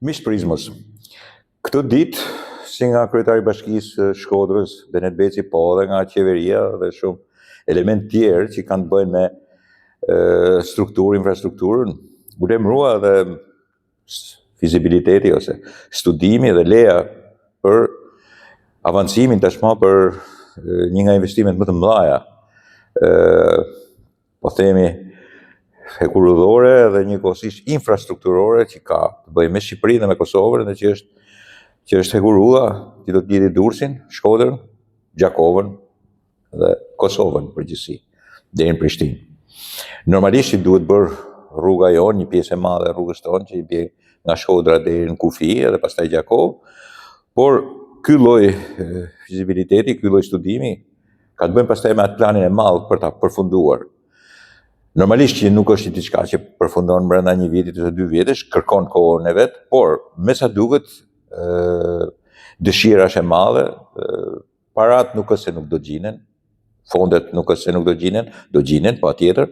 Mish Prizmos, këtë ditë, si nga kryetari i Bashkisë Shkodrës, Benet Beci, po dhe nga qeveria dhe shumë element tjerë që kanë të bëjnë me strukturë, infrastrukturën, u lemrua dhe fizibiliteti ose studimi dhe leja për avancimin tashmë për një nga investimet më të mëdha, po themi hekurudhore dhe njëkohësisht infrastrukturore që ka të bëjë me Shqipërinë dhe me Kosovën dhe që është hekurudha, që do të lidhë Durrësin, Shkodrën, Gjakovën dhe Kosovën përgjithësi, deri në Prishtinë. Normalisht që duhet bërë rruga jonë, një pjesë e madhe e rrugës tonë që i bie nga Shkodra deri në Kufi dhe pastaj Gjakovë, por ky lloj fizibiliteti, ky lloj studimi ka të bëjë pastaj me atë planin e madh për ta përfunduar. Normalisht që nuk është diçka që përfundon brenda një viti ose 2 vjetësh, kërkon kohën e vet, por me sa duket dëshira është e madhe, parat nuk është se nuk do gjinen, fondet nuk është se nuk do gjinen, patjetër.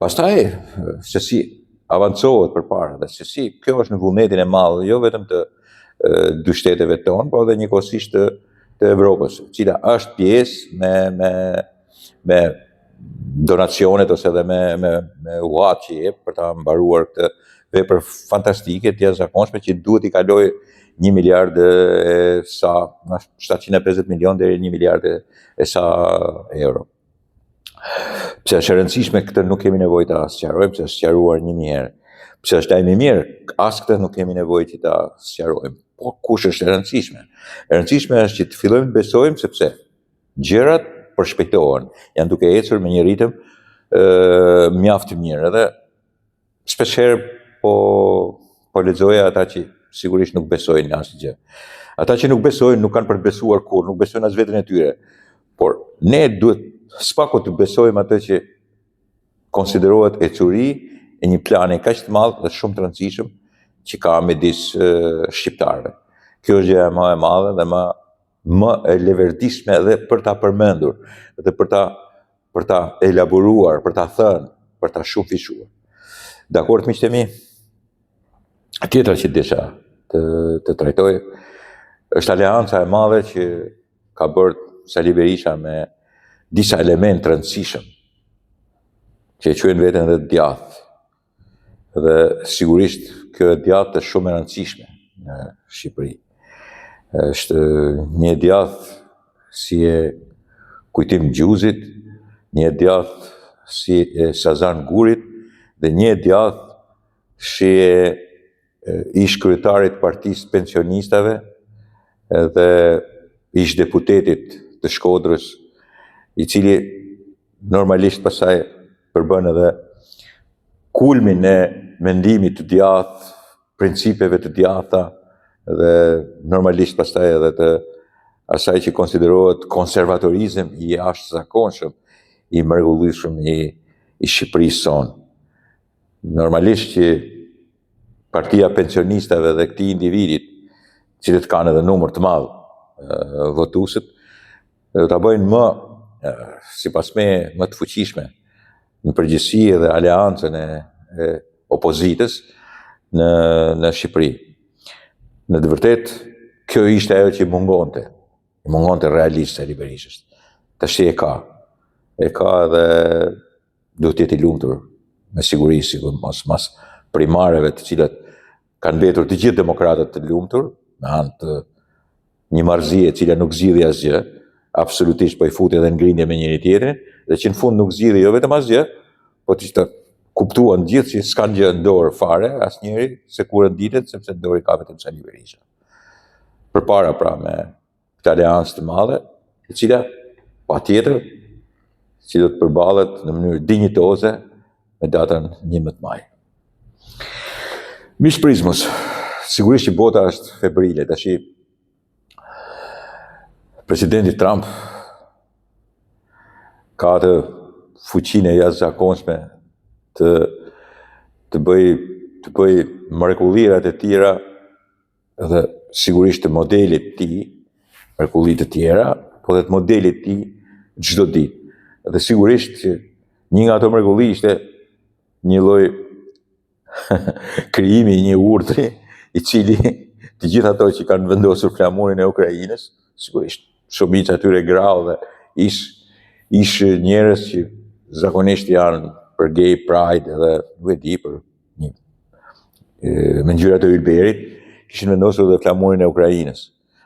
Pastaj se si avancohet përpara dhe se si kjo është në vullnetin e madh, jo vetëm të dy shteteve tonë, por edhe njëkohësisht të Evropës, cila është pjesë me donacionet ose edhe me uhat që jep për ta mbaruar këtë vepër fantastike të jashtëzakonshme që duhet i kaloj 1 miliard e sa, 750 milion deri 1 miliard e sa euro. Pse është e rëndësishme këtë nuk kemi nevojë ta sqarojmë, pse është sqaruar 1000 herë. Pse është ajme mirë, as këtë nuk kemi nevojë që ta sqarojmë. Po kush është e rëndësishme? E rëndësishme është që të fillojmë të besojmë sepse gjërat përshpejtohen, janë duke ecur me një ritëm mjaft të mirë. Edhe shpeshherë po lexoja ata që sigurisht nuk besojnë në asgjë. Ata që nuk besojnë nuk kanë për të besuar kur, nuk besojnë as veten e tyre. Por ne duhet s'paku të besojmë atë që konsiderohet ecuri e një plani kaq të madh dhe shumë të rëndësishëm që ka midis shqiptarëve. Kjo është gjëja më e madhe dhe më e leverdishme edhe për ta përmendur, dhe për ta elaboruar, për ta thënë, për ta shumëfishuar. Dakord, miqtë e mi? Tjetër që desha të trajtoj është aleanca e madhe që ka bërë Sali Berisha me disa element të rëndësishëm që e quajnë veten edhe djathtë. Dhe sigurisht kjo djathtë është shumë e rëndësishme në Shqipëri. Është një djathtë si e Kujtim Gjuzit, një djathtë si e Sazan Gurit dhe një djathtë si e ish kryetarit Partisë Pensionistave dhe ish deputetit të Shkodrës, i cili normalisht pasaj përbën edhe kulmin e mendimit të djathtë, principeve të djathta dhe normalisht pastaj edhe të asaj që konsiderohet konservatorizëm i jashtëzakonshëm i mrekullueshëm i Shqipërisë sonë. Normalisht që Partia Pensionistave dhe këtij individit, cilët kanë edhe numër të madh votuesët, do ta bëjnë sipas me më të fuqishme në përgjithësi edhe aleancën e opozitës në Shqipëri. Në të vërtetë, kjo ishte ajo që mungonte realisht Sali Berishës. Tash e ka dhe duhet të jetë i lumtur me siguri, sikurmos mas primareve të cilat kanë mbetur të gjithë demokratët të lumtur, me anë të një marrëzie e cila nuk zgjidhi asgjë, absolutisht po i futi edhe në grindje me njëri tjetrin, dhe që në fund nuk zgjidhi jo vetëm asgjë, po të kuptuan gjithë që s'kan gjë në dorë fare, asnjëri, se kur nditet, sepse në dorë i ka vetëm Sali Berisha. Përpara pra me këtë aleancë të madhe, e cila patjetër që do të përballet në mënyrë dinjitoze me datën 11 maj. Mish Prizmos, sigurisht që bota është febrile, tash presidenti Trump ka atë fuqinë e jashtëzakonshme të bëj mrekullirat e tjera dhe sigurisht të modelit të tij, mrekulli të tjera, po dhe të modelit të tij çdo ditë. Dhe sigurisht që një nga ato mrekulli ishte një lloj krijimi i një urdhri i cili të gjithë ato që kanë vendosur flamurin e Ukrainës, sigurisht shumica e tyre grau dhe ish njerëz që zakonisht janë për gay pride dhe nuk e di për me ngjyrat e ylberit, kishin vendosur dhe flamurin e Ukrainës.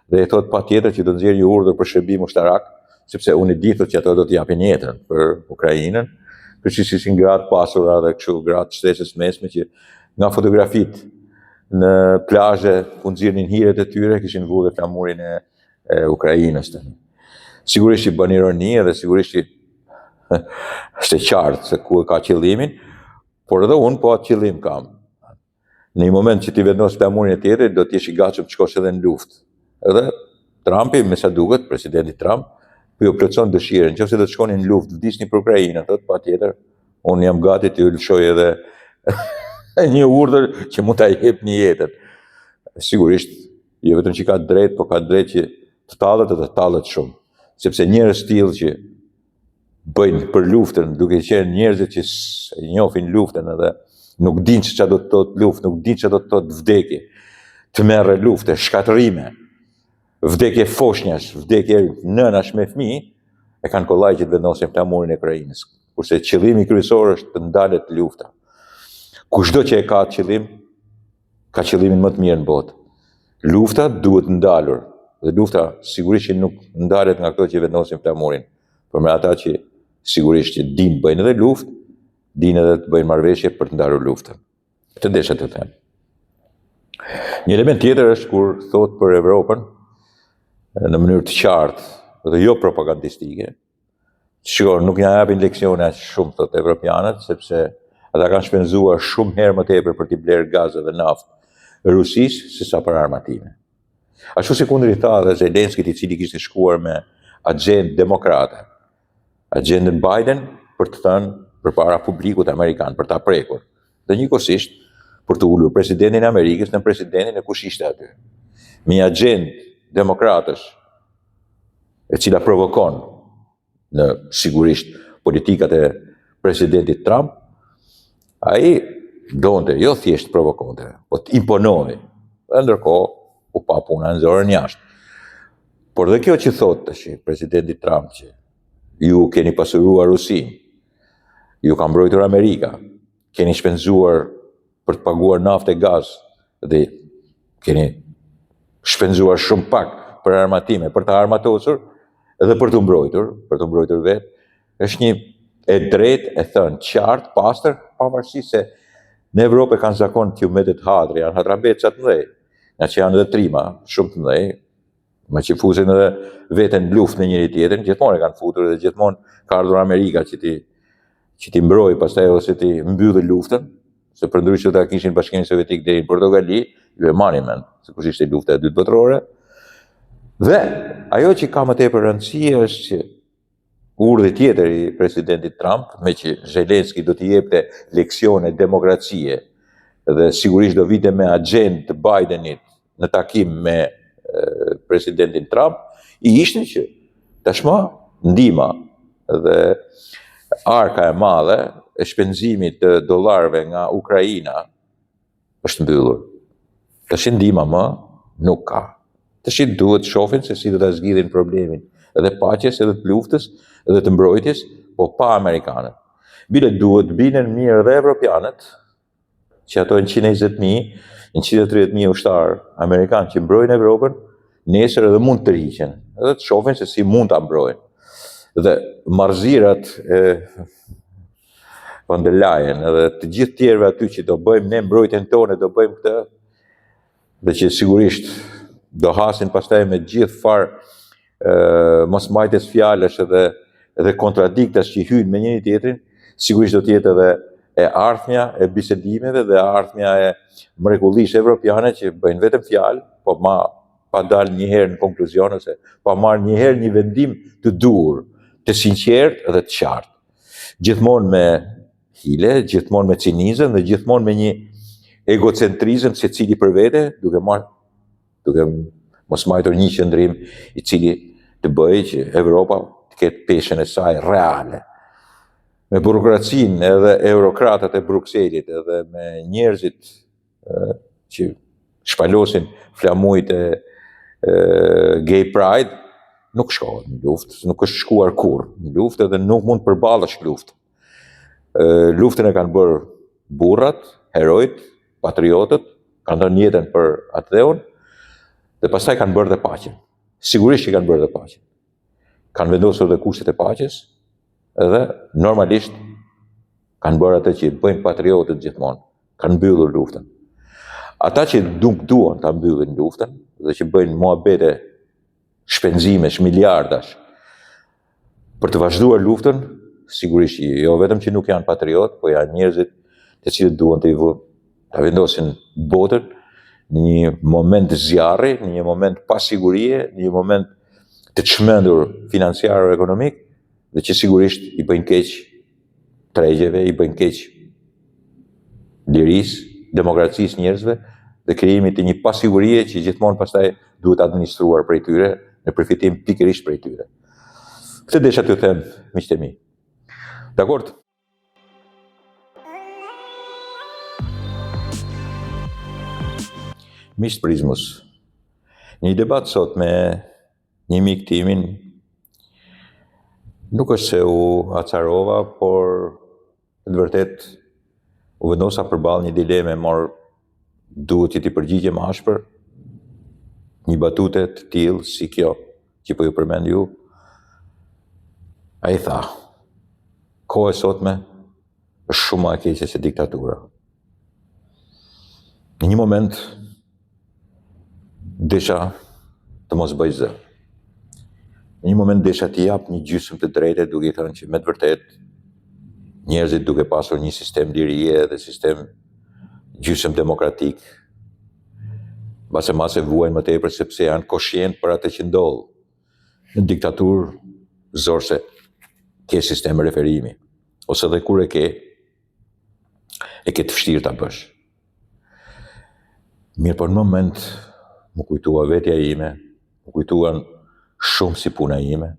Dhe e thot patjetër që do nxjerrë një urdhër për shërbim ushtarak, sepse unë i di thot që ato do të japin jetën për Ukrainën, kështu që ishin gratë pasura dhe kështu gratë shtresës mesme që nga fotografit në plazhe ku nxirrnin hiret e tyre kishin vënë dhe flamurin e Ukrainës tani. Sigurisht i bën ironi dhe sigurisht është e qartë se ku e ka qëllimin, por edhe unë po atë qëllim kam. Në një moment që ti vendos flamurin e tjetër, do t'jesh i gatshëm të shkosh edhe në luftë. Edhe Trumpi, me sa duket, presidenti Trump, po ju plotson dëshirën, nëse do të shkoni në luftë, vdisni për Ukrainën, thotë patjetër, unë jam gati të ju lëshoj edhe një urdhër që mund ta jepni jetën. Sigurisht, jo vetëm që ka drejt, po ka drejt që të tallet shumë, sepse njerëz tillë që bëjnë për luftën, duke qenë njerëzit që e njohin luftën edhe nuk dinë ç'a do të thotë luftë, nuk dinë ç'a do të thotë vdekje, të merre lufte, shkatërrime, vdekje foshnjash, vdekje nënash me fëmijë, e kanë kollaj që të vendosin flamurin e Ukrainës. Kurse qëllimi kryesor është të ndalet lufta. Kushdo që e ka atë qëllim, ka qëllimin më të mirë në botë. Lufta duhet ndalur, dhe lufta sigurisht që nuk ndalet nga ato që vendosin flamurin, por me ata që sigurisht që dinë bëjnë edhe luftë, dinë edhe të bëjnë marrëveshje për të ndarur luftën. Këtë desha të them. Një element tjetër është kur thot për Evropën, në mënyrë të qartë dhe jo propagandistike, nuk ja japin leksione aq shumë thot evropianët, sepse ata kanë shpenzuar shumë herë më tepër për t'i blerë gaz dhe naftë Rusisë se sa për armatime. Ashtu si kundër i tha dhe Zelenskit, i cili kishte shkuar me agendë demokrate, agendën Biden për të thënë përpara publikut amerikan, për ta prekur, dhe njëkohësisht për të ulur presidentin e Amerikës në presidentin e kush ishte aty. Me një agendë demokratësh, e cila provokon në sigurisht politikat e presidentit Trump, ai donte, jo thjesht provokonte, po të imponoi. Dhe ndërkohë u pa puna në zorën jashtë. Por dhe kjo që thotë tash presidenti Trump që ju keni pasuruar Rusinë, ju ka mbrojtur Amerika, keni shpenzuar për të paguar naftë e gaz dhe keni shpenzuar shumë pak për armatime, për të armatosur dhe për të mbrojtur vetë, është një e drejtë e thënë qartë, pastër, pavarësisht se në Evropë kanë zakon të jumetet hadri, janë hadrabeca të mëdhej, nga që janë edhe trima shumë të mëdhej, me që fusin edhe veten luftë në njëri tjetrin, gjithmonë e kanë futur dhe gjithmonë ka ardhur Amerika që ti mbroj pastaj ose ti mbyllë luftën, se për ndryshe ata kishin Bashkimin Sovjetik deri në Portogali, ju e marrin mend, se kush ishte lufta e dytë botërore. Dhe ajo që ka më tepër rëndësi është që urdhri tjetër i presidentit Trump, me që Zelenski do t'i jepte leksione demokracie dhe sigurisht do vite me agendë të Bidenit në takim me presidentin Trump, i ishte që tashmë ndihma dhe arka e madhe e shpenzimit të dollarëve nga Ukraina është mbyllur. Tash ndihma më nuk ka. Tash duhet shohin se si do ta zgjidhin problemin edhe paqes, edhe të luftës, edhe të mbrojtjes, po pa amerikanët. Bile duhet binen mirë edhe evropianët, që ato 120.000, 130.000 ushtarë amerikanë që mbrojnë Evropën, nesër edhe mund të rriqen, edhe të shohin se si mund ta mbrojnë. Dhe marrëzirat e von der Leyen edhe të gjithë tjerëve aty që do bëjmë ne mbrojtjen tonë, do bëjmë këtë, dhe që sigurisht do hasin pastaj me gjithë farë mosmajtjes fjalësh edhe kontradiktash që hyjnë me njëri tjetrin, sigurisht do të jetë edhe e ardhmja e bisedimeve dhe ardhmja e mrekullisë evropiane që bëjnë vetëm fjalë, po pa dalë njëherë në konkluzion ose pa marrë njëherë një vendim të dur, të sinqert dhe të qartë. Gjithmonë me hile, gjithmonë me cinizëm dhe gjithmonë me një egocentrizëm secili për vete, duke mos marrë një qëndrim i cili të bëjë që Evropa të ketë peshën e saj reale. Me burokracinë edhe eurokratat e Brukselit edhe me njerëzit që shpalosin flamujt e Gay Pride, nuk shkohet në luftë, nuk është shkuar kur në luftë edhe nuk mund përballesh luftë. Luftën e kanë bërë burrat, herojt, patriotët, kanë dhënë jetën për atë dheun, dhe pastaj kanë bërë dhe paqen. Sigurisht që kanë bërë dhe paqen. Kanë vendosur dhe kushtet e paqes, edhe normalisht kanë bërë atë që bëjnë patriotët gjithmonë, kanë mbyllur luftën. Ata që nuk duan ta mbyllin luftën dhe që bëjnë muhabete, shpenzimesh, miliardash për të vazhduar luftën, sigurisht jo vetëm që nuk janë patriot, po janë njerëzit të cilët duan të vendosin botën në një moment zjarri, në një moment pa sigurie, në një moment të çmendur financiar o ekonomik, dhe që sigurisht i bëjnë keq tregjeve, i bëjnë keq lirisë, demokracisë njerëzve dhe krijimit të një pasigurie që gjithmonë pastaj duhet administruar prej tyre në përfitim pikërisht prej tyre. Këtë desha t'ju them, miqtë e mi. Dakord? Miqtë Prizmës, një debat sot me një mik timin nuk është se u acarova, por në vërtet u vendosa përballë një dileme, duhet që t'i përgjigjem ashpër një batute të tillë si kjo që po ju përmend ju. Ai tha, koha e sotme është shumë më e keqe se diktatura. Në një moment desha të mos bëj zë. Në një moment desha t'i jap një gjysmë të drejtë, duke i thënë që me të vërtet njerëzit duke pasur një sistem lirie dhe sistem gjysmë demokratik, mase vuajnë më tepër sepse janë koshient për atë që ndodh. Në diktaturë zorse ke sistem referimi, ose dhe kur e ke të vështirë ta bësh. Mirë, por në moment më kujtua vetja ime, më kujtuan shumë si puna ime,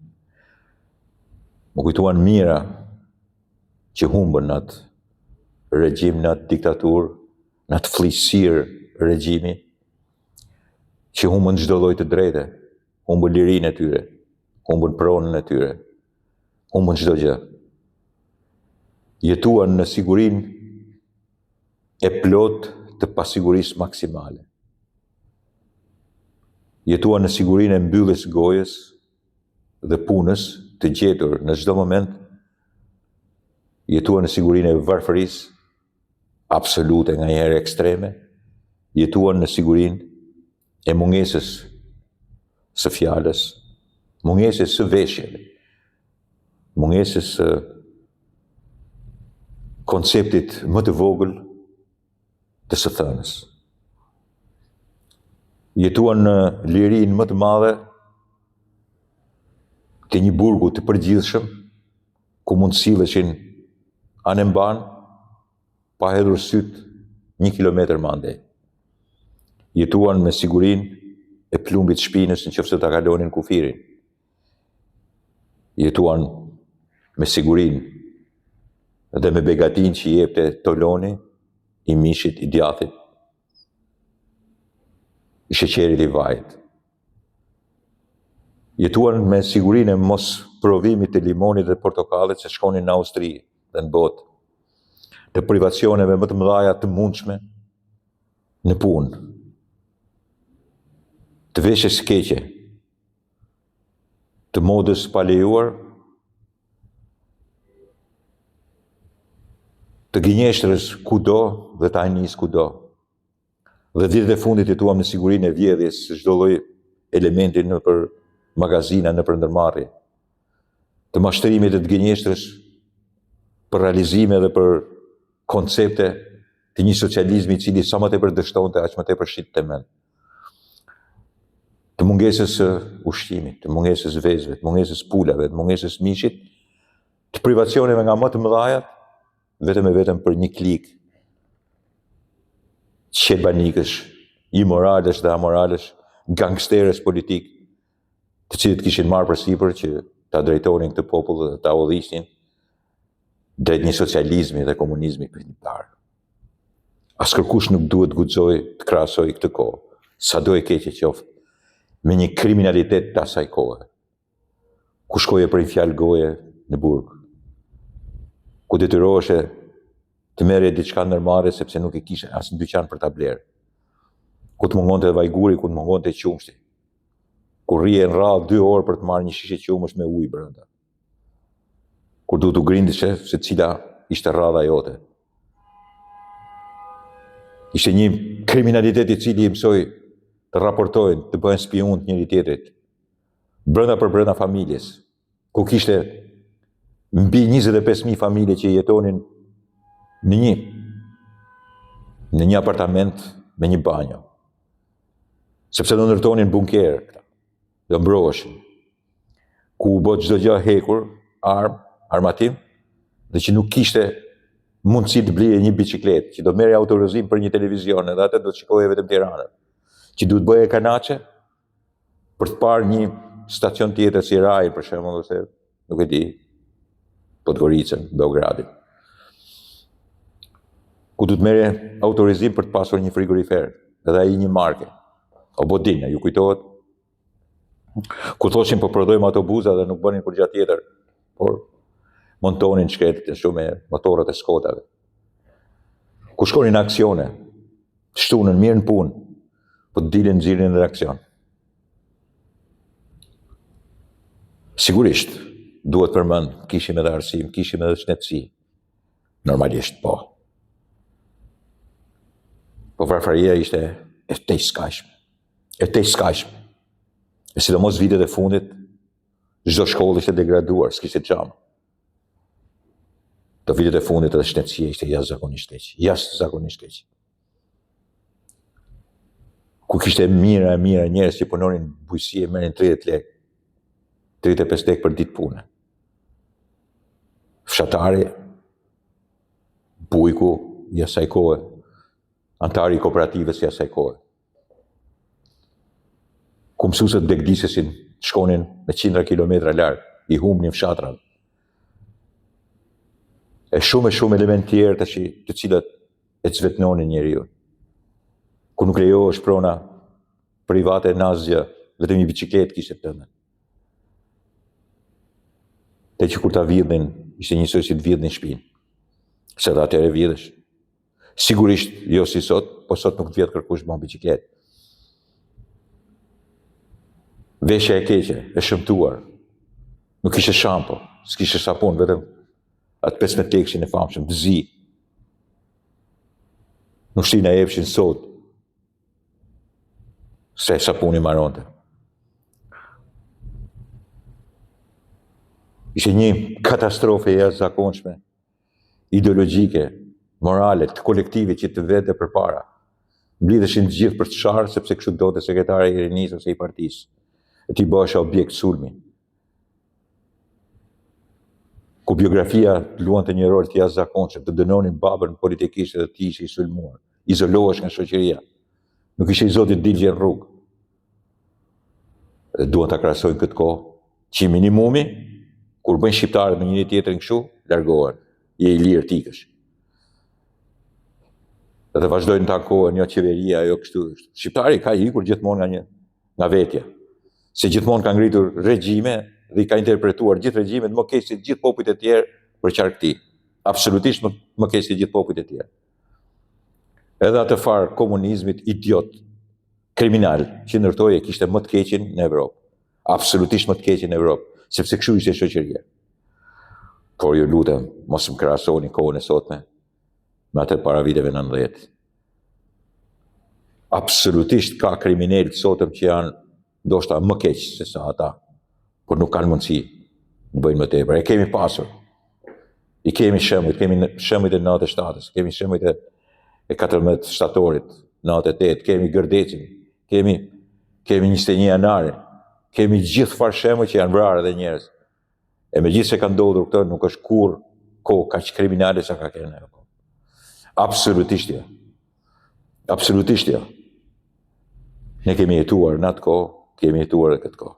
më kujtuan mira që humbën në atë regjim, në atë diktaturë, në atë flisir regjimi, që humbën çdo lloj të drejte, humbën lirinë e tyre, humbën pronën e tyre, humbën çdo gjë. Jetuan në sigurinë e plot të pasigurisë maksimale. Jetuan në sigurinë e mbylljes gojës dhe punës të gjetur në çdo moment. Jetuan në sigurinë e varfërisë absolute, nganjëherë ekstreme. Jetuan në sigurinë e mungesës së fjalës, mungesës së veshjeve, mungesës së konceptit më të vogël të së thënës. Jetuan në lirinë më të madhe të një burgu të përgjithshëm, ku mund silleshin anë mban pa hedhur syt 1 kilometër më andej. Jetuan me sigurinë e plumbit shpinës nëse ta kalonin kufirin. Jetuan me sigurinë dhe me begatinë që jepte Toloni, i mishit, i djathit, i sheqerit, i vajit. Jetuan me sigurinë e mos provimit të limonit dhe portokallit që shkonin në Austri dhe në botë, të privacioneve më të mëdha të mundshme në punë, të veshjes keqe, të modës pa lejuar, të gënjeshtrës kudo dhe të ajnis kudo. Dhe ditët e fundit jetuam në sigurinë e vjedhjes së çdo lloj elementi nëpër magazina, nëpër ndërmarrje, të mashtrimit të gënjeshtrës për realizime dhe për koncepte të një socializmi i cili sa më tepër dështonte, aq më tepër shitte mend. Të mungesës së ushqimit, të mungesës vezëve, të mungesës pulave, të mungesës mishit, të privacioneve nga më të mëdhajat, vetëm e vetëm për një klik qebanikësh, imoralësh dhe amoralësh, gangsterës politik, të cilët kishin marrë përsipër që ta drejtonin këtë popull dhe ta udhëhiqnin drejt një socializmi dhe komunizmi përndimtar. As kërkush nuk duhet guxoj të krahasoj këtë kohë, sado e keqe qoftë, me një kriminalitet të asaj kohe. Ku shkoje për një fjalë goje në burg, ku detyroheshe të merre diçka ndërmarrje sepse nuk e kishe as në dyqan për ta blerë. Ku të mungonte vajguri, ku të mungonte qumshti. Ku rrije në radhë 2 orë për të marrë një shishe qumësh me ujë brenda. Kur duhet u grindishe se cila ishte rradha jote. Ishte një kriminalitet i cili i mësoi të raportojnë, të bëhen spion të njëri tjetrit. Brenda për brenda familjes, ku kishte mbi 25.000 familje që jetonin në një apartament me një banjo. Sepse do ndërtonin bunker, do mbroheshin. Ku u bë çdo gjë hekur, armatim, dhe që nuk kishte mundësi të blije një bicikletë, që do merrja autorizim për një televizion, edhe atë do të shikoje vetëm Tiranën, që duhet bëje kanaçe për të parë një stacion tjetër si Rai, për shembull, ose nuk e di, Podgoricën, Beogradin. Ku du të merre autorizim për të pasur një frigorifer, edhe ai një marke. Obodina, ju kujtohet? Ku thoshin po prodhojmë ato buza dhe nuk bënin kur gjatë tjetër, por montonin shkretët e shumë me motorët e Skotave. Ku shkonin aksione, shtunën mirë në punë, po të dilin nxirin në reakcion. Sigurisht, duhet përmend, kishim edhe arsim, kishim edhe shnetësi. Normalisht, po. Po varfëria ishte e tejskajshme. E sidomos vitet e fundit, çdo shkollë ishte degraduar, s'kishte xham. Të vitet e fundit edhe shnetësia ishte jashtëzakonisht keq. Ku kishte mira njerëz që punonin bujqësi e merrin 30 lekë, 35 lekë për ditë pune. Fshatari, bujku i asaj kohe, antari i kooperativës i asaj kohe. Ku mësuesët degdisesin, shkonin me qindra kilometra larg, i humbnin fshatrat. E shumë element tjerë të cilat e çvetnonin njeriu. Ku nuk lejohesh prona private në asgjë, vetëm një biçikletë kishte tënde. Te që kur ta vjedhin, ishte njësoj si të vjedhin shtëpinë. Se dhe atëherë vjedhesh. Sigurisht, jo si sot, po sot nuk të vjedh kërkush me biçikletë. Veshja e keqe, e shëmtuar. Nuk ishte shampo, s'kishte sapun, vetëm atë 15 lekëshin e famshëm, zi. Nuk shtina e epshin sot, se sapuni maronte. Ishte një katastrofe jashtëzakonshme, ideologjike, morale, të kolektive që të vete përpara. Mblidheshin të gjithë për të sharë, sepse kështu donte sekretari i rinisë ose i partisë. E ti bëhesha objekt sulmi. Ku biografia luante një rol të jashtëzakonshëm, të dënonin babën politikisht dhe ti ishe i sulmuar. Izolohesh nga shoqëria. Nuk ishe i zotit dilgje në rrugë. Dhe duan ta krahasojnë këtë kohë, që minimumi, kur bëjnë shqiptarët me njëri tjetrin kështu, largohen. Je i lirë tikësh. Dhe vazhdojnë të ankohen, jo qeveria, jo kështu. Shqiptari ka ikur gjithmonë nga vetja. Se gjithmonë ka ngritur regjime dhe i ka interpretuar gjithë regjimet më keq se gjithë popujt e tjerë për qarkëti. Absolutisht më keq se gjithë popujt e tjerë. Edhe atë farë komunizmit idiot, kriminal, që ndërtoi e kishte më të keqin në Evropë. Absolutisht më të keqin në Evropë, sepse kështu ishte shoqëria. Por ju lutem, mos më krahasoni kohën e sotme me atë para viteve 90. Absolutisht ka kriminalë sotëm që janë ndoshta më keq se sa ata, por nuk kanë mundësi të bëjnë më tepër. E kemi pasur. I kemi shembujt, kemi shembujt e 97-s, kemi shembujt e 14 shtatorit, 98, kemi Gërdecin, kemi 21 janarin, kemi gjithë farë shembuj që janë vrarë edhe njerëz. E megjithëse ka ndodhur këtë, nuk është kur kohë kaq kriminale sa ka qenë ajo. Absolutisht jo. Absolutisht jo. Ne kemi jetuar në atë kohë, kemi jetuar edhe këtë kohë.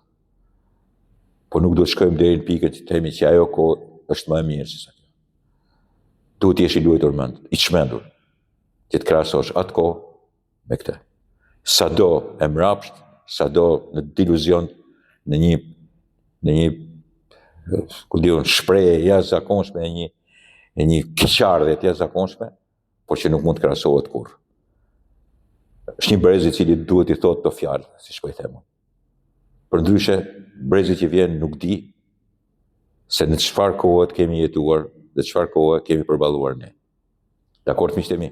Po nuk do të shkojmë deri në pikën që themi që ajo kohë është më e mirë se sa kjo. Duhet të jesh i luajtur mend, i çmendur, që të krahasosh atë kohë me këtë. Sado e mrapsht, sado në diluzion, në një ku diun shprehje jashtëzakonshme e një keqardhje të jashtëzakonshme, por që nuk mund të krahasohet kurrë. Është një brez I cili duhet I thotë këto fjalë, siç po I them. Përndryshe, brezi që vjen nuk di se në çfarë kohë kemi jetuar dhe çfarë kohë kemi përballuar ne. Dakord, miqtë e mi?